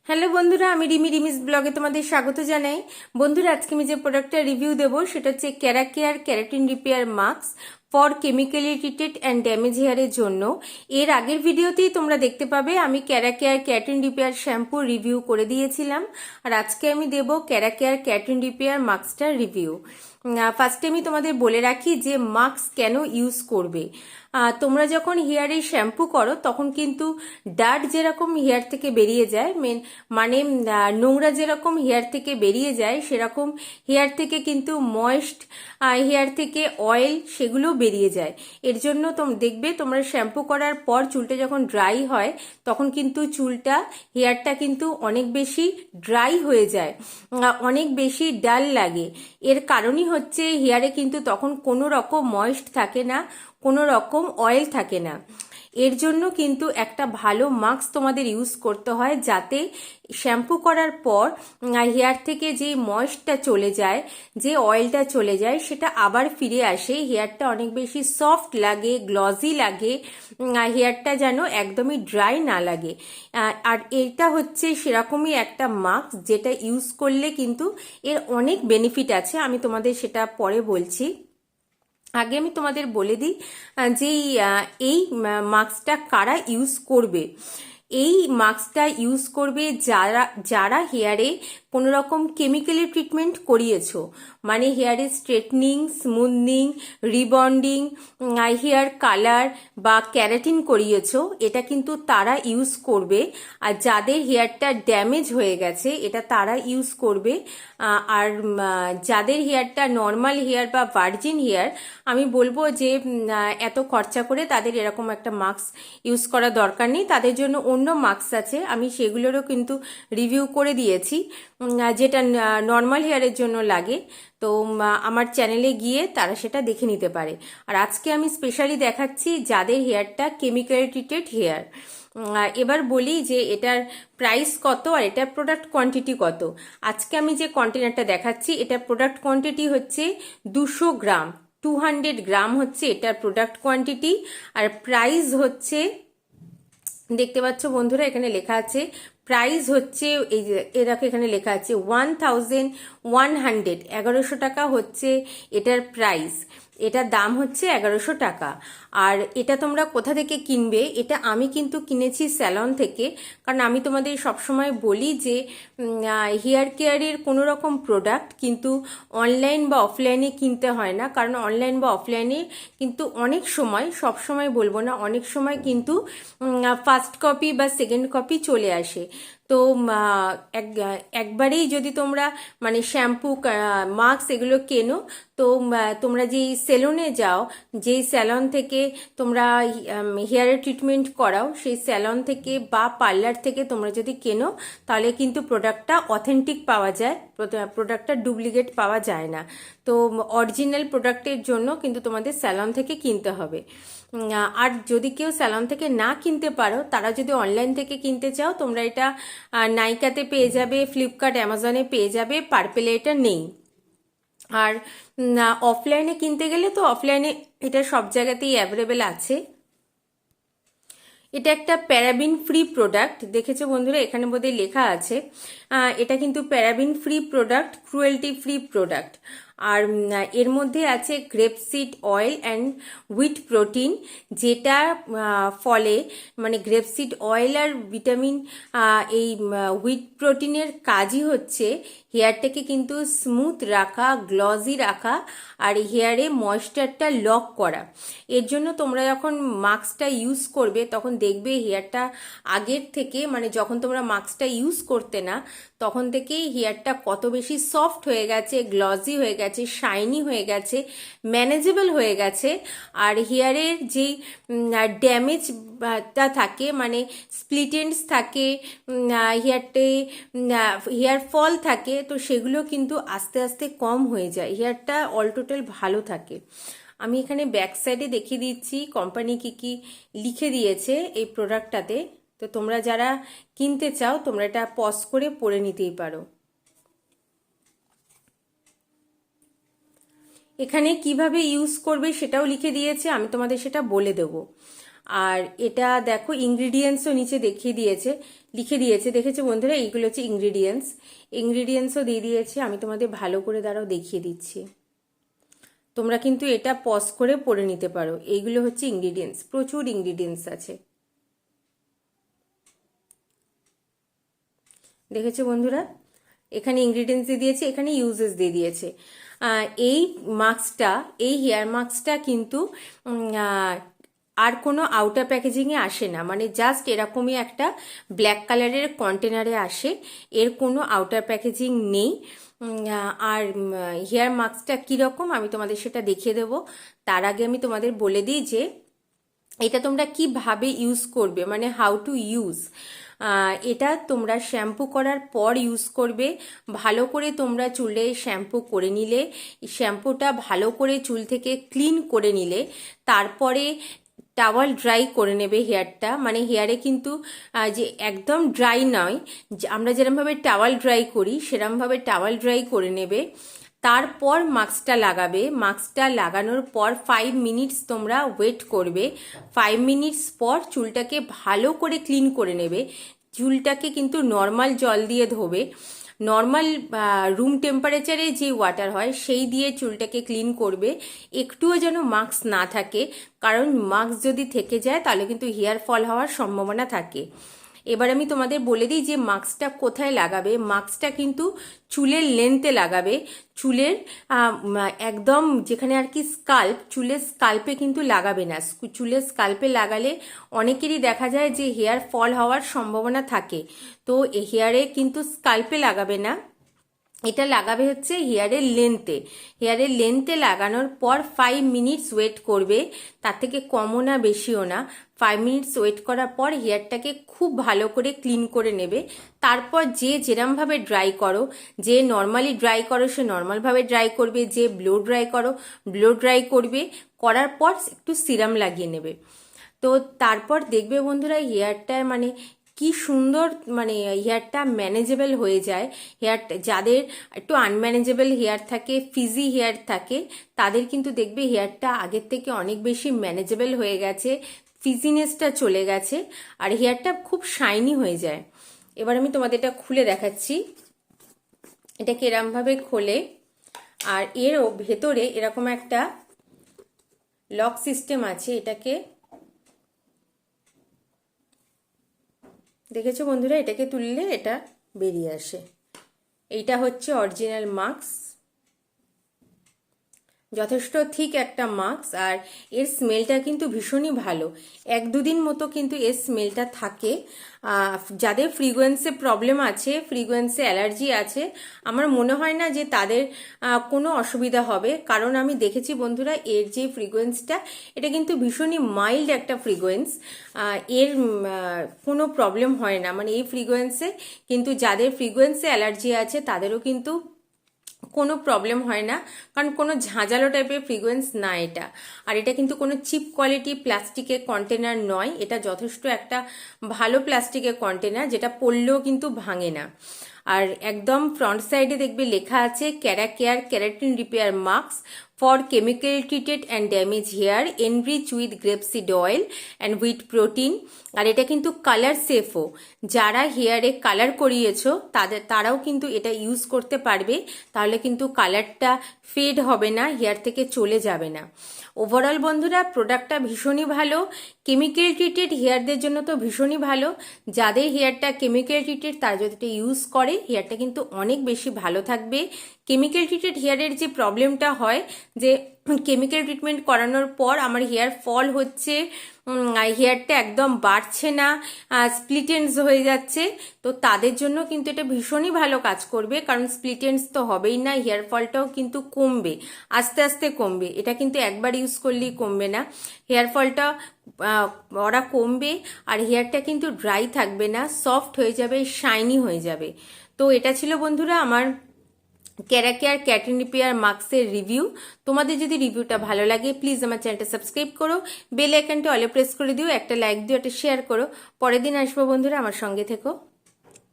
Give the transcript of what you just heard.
Hello বন্ধুরা, আমি রিমিস ব্লগে তোমাদের স্বাগত জানাই। বন্ধুরা, আজকে আমি যে প্রোডাক্টটা রিভিউ দেবো সেটা হচ্ছে Keracare keratin repair mask for chemically treated and damage হেয়ারের জন্য। এর আগের ভিডিওতেই তোমরা দেখতে পাবে আমি Keracare keratin repair shampoo review করে দিয়েছিলাম, আর আজকে আমি দেবো ক্যারাকেয়ার ক্যারাটিন রিপেয়ার মাস্কটার রিভিউ। ফার্স্টে আমি তোমাদের বলে রাখি যে মাস্ক কেন ইউজ করবে। তোমরা যখন হেয়ারে শ্যাম্পু করো তখন কিন্তু ডার্ট যেরকম হেয়ার থেকে বেরিয়ে যায়, মানে নোংরা যেরকম হেয়ার থেকে বেরিয়ে যায়, সেরকম হেয়ার থেকে কিন্তু ময়েস্ট হেয়ার থেকে অয়েল সেগুলো বেরিয়ে যায়। এর জন্য দেখবে তোমরা শ্যাম্পু করার পর চুলটা যখন ড্রাই হয় তখন কিন্তু হেয়ারটা কিন্তু অনেক বেশি ড্রাই হয়ে যায়, অনেক বেশি ডাল লাগে। এর কারণই হচ্ছে হেয়ারে কিন্তু তখন কোনো রকম ময়েস্ট থাকে না, কোনো রকম অয়েল থাকে না। এর জন্য কিন্তু একটা ভালো মাস্ক তোমাদের ইউজ করতে হয়, যাতে শ্যাম্পু করার পর হেয়ার থেকে যে ময়েস্টটা চলে যায়, যে অয়েলটা চলে যায়, সেটা আবার ফিরে আসে। হেয়ারটা অনেক বেশি সফট লাগে, গ্লজি লাগে, হেয়ারটা যেন একদমই ড্রাই না লাগে। আর এটা হচ্ছে সেরকমই একটা মাস্ক যেটা ইউজ করলে কিন্তু এর অনেক বেনিফিট আছে, আমি তোমাদের সেটা পরে বলছি। আগে আমি তোমাদের বলে দিই যে এই মাস্কটা কারা ইউজ করবে। এই মাস্কটা ইউজ করবে যারা যারা হেয়ারে কোনো রকম কেমিক্যালি ট্রিটমেন্ট করিয়েছো, মানে হেয়ারে straightening, smoothening, rebonding, hair colour বা ক্যারাটিন করিয়েছো, এটা কিন্তু তারা ইউজ করবে। আর যাদের হেয়ারটা ড্যামেজ হয়ে গেছে এটা তারা ইউজ করবে। আর যাদের হেয়ারটা নর্মাল হেয়ার বা ভার্জিন হেয়ার, আমি বলবো যে এত খরচা করে তাদের এরকম একটা মাস্ক ইউজ করা দরকার নেই। তাদের জন্য অন্য মাস্ক আছে, আমি সেগুলোরও কিন্তু রিভিউ করে দিয়েছি, যেটা নর্মাল হেয়ারের জন্য লাগে। তো আমার চ্যানেলে গিয়ে তারা সেটা দেখে নিতে পারে। আর আজকে আমি স্পেশালি দেখাচ্ছি যাদের হেয়ারটা কেমিক্যাল ট্রিটেড হেয়ার। এবার বলি যে এটার প্রাইস কত আর এটার প্রোডাক্ট কোয়ান্টিটি কত। আজকে আমি যে কন্টেনারটা দেখাচ্ছি এটার প্রোডাক্ট কোয়ান্টিটি হচ্ছে 200 গ্রাম, 200 গ্রাম হচ্ছে এটার প্রোডাক্ট কোয়ান্টিটি। আর প্রাইস হচ্ছে, দেখতে পাচ্ছ বন্ধুরা এখানে লেখা আছে প্রাইস হচ্ছে, এই যে এরকম এখানে লেখা আছে 1100, 1100 টাকা হচ্ছে এটার প্রাইস। এটার দাম হচ্ছে 1100 টাকা। আর এটা তোমরা কোথা থেকে কিনবে? এটা আমি কিন্তু কিনেছি স্যালন থেকে, কারণ আমি তোমাদের সবসময় বলি যে হেয়ার কেয়ারের কোনো রকম প্রোডাক্ট কিন্তু অনলাইন বা অফলাইনে কিনতে হয় না, কারণ অনলাইন বা অফলাইনে কিন্তু অনেক সময়, সব সময় বলবো না, অনেক সময় কিন্তু ফার্স্ট কপি বা সেকেন্ড কপি চলে আসে। তো একবারেই যদি তোমরা মানে শ্যাম্পু, মাস্ক এগুলো কেনো, তো তোমরা যেই সেলুনে যাও, যেই স্যালন থেকে তোমরা হেয়ারের ট্রিটমেন্ট করাও, সেই স্যালন থেকে বা পার্লার থেকে তোমরা যদি কেনো তাহলে কিন্তু প্রোডাক্টটা অথেন্টিক পাওয়া যায়, প্রোডাক্টটা ডুপ্লিকেট পাওয়া যায় না। তো অরিজিনাল প্রোডাক্টের জন্য কিন্তু তোমাদের স্যালন থেকে কিনতে হবে। আর যদি কেউ স্যালন থেকে না কিনতে পারো, তারা যদি অনলাইন থেকে কিনতে চাও, তোমরা এটা নাইকাতে পেয়ে যাবে, ফ্লিপকার্ট, অ্যামাজনে পেয়ে যাবে, পার্পেলে এটা নেই। আর অফলাইনে কিনতে গেলে তো অফলাইনে এটা সব জায়গাতেই অ্যাভেলেবেল আছে। এটা একটা প্যারাবিন ফ্রি প্রোডাক্ট, দেখেছো বন্ধুরা এখানে বোধহয় লেখা আছে। এটা কিন্তু paraben free product, cruelty free product. আর এর মধ্যে আছে grapeseed oil and wheat protein, যেটা ফলে মানে গ্রেপসিড অয়েল আর ভিটামিন, এই হুইট প্রোটিনের কাজই হচ্ছে হেয়ারটাকে কিন্তু স্মুথ রাখা, গ্লজি রাখা, আর হেয়ারে ময়েশ্চারটা লক করা। এর জন্য তোমরা যখন মাস্কটা ইউজ করবে তখন দেখবে হেয়ারটা আগের থেকে, মানে যখন তোমরা মাস্কটা ইউজ করতে না তখন থেকেই হেয়ারটা কত বেশি সফট হয়ে গেছে, গ্লজি হয়ে গেছে, শাইনি হয়ে গেছে, ম্যানেজেবল হয়ে গেছে। আর হেয়ারের যেই ড্যামেজটা থাকে, মানে স্প্লিট এন্ডস থাকে, হেয়ার ফল থাকে, তো সেগুলো কিন্তু আস্তে আস্তে কম হয়ে যায়, হেয়ারটা অল টোটাল ভালো থাকে। আমি এখানে ব্যাক সাইডে দেখিয়ে দিচ্ছি কোম্পানি কি কি লিখে দিয়েছে এই প্রোডাক্টটাতে। তো তোমরা যারা কিনতে চাও তোমরা এটা পজ করে পড়ে নিতেই পারো। এখানে কিভাবে ইউজ করবে সেটাও লিখে দিয়েছে, আমি তোমাদের সেটা বলে দেবো। আর এটা দেখো ইনগ্রিডিয়েন্টসও নিচে লিখে দিয়েছে, দেখেছো বন্ধুরা? এইগুলো হচ্ছে ইনগ্রিডিয়েন্টসও দিয়ে দিয়েছে। আমি তোমাদের ভালো করে দাঁড়াও দেখিয়ে দিচ্ছি, তোমরা কিন্তু এটা পজ করে পড়ে নিতে পারো। এইগুলো হচ্ছে ইনগ্রিডিয়েন্টস, প্রচুর ইনগ্রিডিয়েন্টস আছে, দেখেছো বন্ধুরা? এখানে ইনগ্রিডিয়েন্টস দিয়ে দিয়েছে, এখানে ইউজেস দিয়ে দিয়েছে। এই মাস্কটা, এই হেয়ার মাস্কটা কিন্তু আর কোনো আউটার প্যাকেজিংয়ে আসে না, মানে জাস্ট এরকমই একটা ব্ল্যাক কালারের কন্টেনারে আসে, এর কোনো আউটার প্যাকেজিং নেই। আর হেয়ার মাস্কটা কীরকম আমি তোমাদের সেটা দেখিয়ে দেবো। তার আগে আমি তোমাদের বলে দিই যে এটা তোমরা কিভাবে ইউজ করবে, মানে হাউ টু ইউজ। এটা তোমরা শ্যাম্পু করার পর ইউজ করবে। ভালো করে তোমরা চুলে শ্যাম্পু করে নিলে, শ্যাম্পুটা ভালো করে চুল থেকে ক্লিন করে নিলে, তারপরে টাওয়াল ড্রাই করে নেবে হেয়ারটা। মানে হেয়ারে কিন্তু যে একদম ড্রাই নয়, আমরা যেরকমভাবে টাওয়াল ড্রাই করি সেরকমভাবে টাওয়াল ড্রাই করে নেবে। তারপর মাস্কটা লাগাবে। মাস্কটা লাগানোর পর 5 মিনিটস তোমরা ওয়েট করবে। 5 মিনিটস পর চুলটাকে ভালো করে ক্লিন করে নেবে। চুলটাকে কিন্তু নর্মাল জল দিয়ে ধোবে, নর্মাল রুম টেম্পারেচারে যে ওয়াটার হয় সেই দিয়ে চুলটাকে ক্লিন করবে। একটুও যেন মাস্ক না থাকে, কারণ মাস্ক যদি থেকে যায় তাহলে কিন্তু হেয়ার ফল হওয়ার সম্ভাবনা থাকে। এবার আমি তোমাদের বলে দিই যে মাস্কটা কোথায় লাগাবে। মাস্কটা কিন্তু চুলের লেন্থে লাগাবে, চুলের একদম যেখানে আর কি স্কাল্প, চুলের স্কাল্পে কিন্তু লাগাবে না। চুলের স্কাল্পে লাগালে অনেকেরই দেখা যায় যে হেয়ার ফল হওয়ার সম্ভাবনা থাকে, তো হেয়ারে কিন্তু স্কাল্পে লাগাবে না, এটা লাগাবে হচ্ছে হেয়ারের লেন্থে। হেয়ারের লেন্থে লাগানোর পর 5 মিনিটস ওয়েট করবে, তার থেকে কমও না বেশিও না। 5 মিনিটস ওয়েট করার পর হেয়ারটাকে খুব ভালো করে ক্লিন করে নেবে। তারপর যে যেরমভাবে ড্রাই করো, যে নর্মালি ড্রাই করো সে নর্মালভাবে ড্রাই করবে, যে ব্লো ড্রাই করো ব্লো ড্রাই করবে। করার পর একটু সিরাম লাগিয়ে নেবে। তো তারপর দেখবে বন্ধুরা হেয়ারটা মানে কি সুন্দর, মানে হেয়ারটা ম্যানেজেবল হয়ে যায়। হেয়ারটা যাদের একটু আনম্যানেজেবল হেয়ার থাকে, ফিজি হেয়ার থাকে, তাদের কিন্তু দেখবে হেয়ারটা আগের থেকে অনেক বেশি ম্যানেজেবল হয়ে গেছে, ফিজিনেসটা চলে গেছে, আর হেয়ারটা খুব শাইনি হয়ে যায়। এবার আমি তোমাদের এটা খুলে দেখাচ্ছি, এটাকে এরমভাবে খোলে, আর এরও ভেতরে এরকম একটা লক সিস্টেম আছে। এটাকে দেখেছো বন্ধুরা, এটাকে তুললে এটা বেরিয়ে আসে। এইটা হচ্ছে অরিজিনাল মাস্ক, যথেষ্ট ঠিক একটা মাস্ক, আর এর স্মেলটা কিন্তু ভীষণই ভালো। 1-2 দিন মতো কিন্তু এর স্মেলটা থাকে। যাদের ফ্রিকোয়েন্সি প্রবলেম আছে, ফ্রিকোয়েন্সি অ্যালার্জি আছে, আমার মনে হয় না যে তাদের কোনো অসুবিধা হবে, কারণ আমি দেখেছি বন্ধুরা এর যে ফ্রিকোয়েন্সটা, এটা কিন্তু ভীষণই মাইল্ড একটা ফ্রিকোয়েন্স। এর কোনো প্রবলেম হয় না, মানে এই ফ্রিকোয়েন্সে কিন্তু যাদের ফ্রিকোয়েন্সি অ্যালার্জি আছে তাদেরও কিন্তু কোনো প্রবলেম হয় না, কারণ কোনো ঝাঁঝালো টাইপের ফ্রিকোয়েন্স না এটা। আর এটা কিন্তু কোনো চিপ কোয়ালিটি প্লাস্টিকের কন্টেনার নয়, এটা যথেষ্ট একটা ভালো প্লাস্টিকের কন্টেনার, যেটা পড়লেও কিন্তু ভাঙে না। আর একদম ফ্রন্ট সাইডে দেখবে লেখা আছে Keracare keratin repair mask for chemical treated and damage hair enrich with grapeseed oil and wheat protein. আর এটা কিন্তু কালার সেফও, যারা হেয়ারে কালার করিয়েছো তারাও কিন্তু এটা ইউজ করতে পারবে, তাহলে কিন্তু কালারটা ফেড হবে না, হেয়ার থেকে চলে যাবে না। ওভারঅল বন্ধুরা প্রোডাক্টটা ভীষণই ভালো, কেমিক্যাল ট্রিটেড হেয়ারদের জন্য তো ভীষণই ভালো। যাদের হেয়ারটা কেমিক্যাল ট্রিটেড তারা যদি এটা ইউজ করে হেয়ারটা কিন্তু অনেক বেশি ভালো থাকবে। কেমিক্যাল ট্রিটেড হেয়ারের যে প্রবলেমটা হয় যে কেমিক্যাল ট্রিটমেন্ট করানোর পর আমার হেয়ার ফল হচ্ছে, হেয়ারটা একদম বাড়ছে না, স্প্লিট এন্ডস হয়ে যাচ্ছে, তো তাদের জন্য কিন্তু এটা ভীষণই ভালো কাজ করবে, কারণ স্প্লিট এন্ডস তো হবেই না, হেয়ার ফলটাও কিন্তু কমবে, আস্তে আস্তে কমবে। এটা কিন্তু একবার ইউজ করলেই কমবে না, হেয়ার ফলটা ওরা কমবে, আর হেয়ারটা কিন্তু ড্রাই থাকবে না, সফট হয়ে যাবে, শাইনি হয়ে যাবে। তো এটা ছিল বন্ধুরা আমার ক্যারাকেয়ার কেরাটিন রিপেয়ার মাস্কের রিভিউ। তোমাদের যদি রিভিউটা ভালো লাগে প্লিজ আমার চ্যানেলটা সাবস্ক্রাইব করো, বেল আইকনটা অলে প্রেস করে দিও, একটা লাইক দিও, একটা শেয়ার করো। পরের দিন আসবো বন্ধুরা, আমার সঙ্গে থেকো।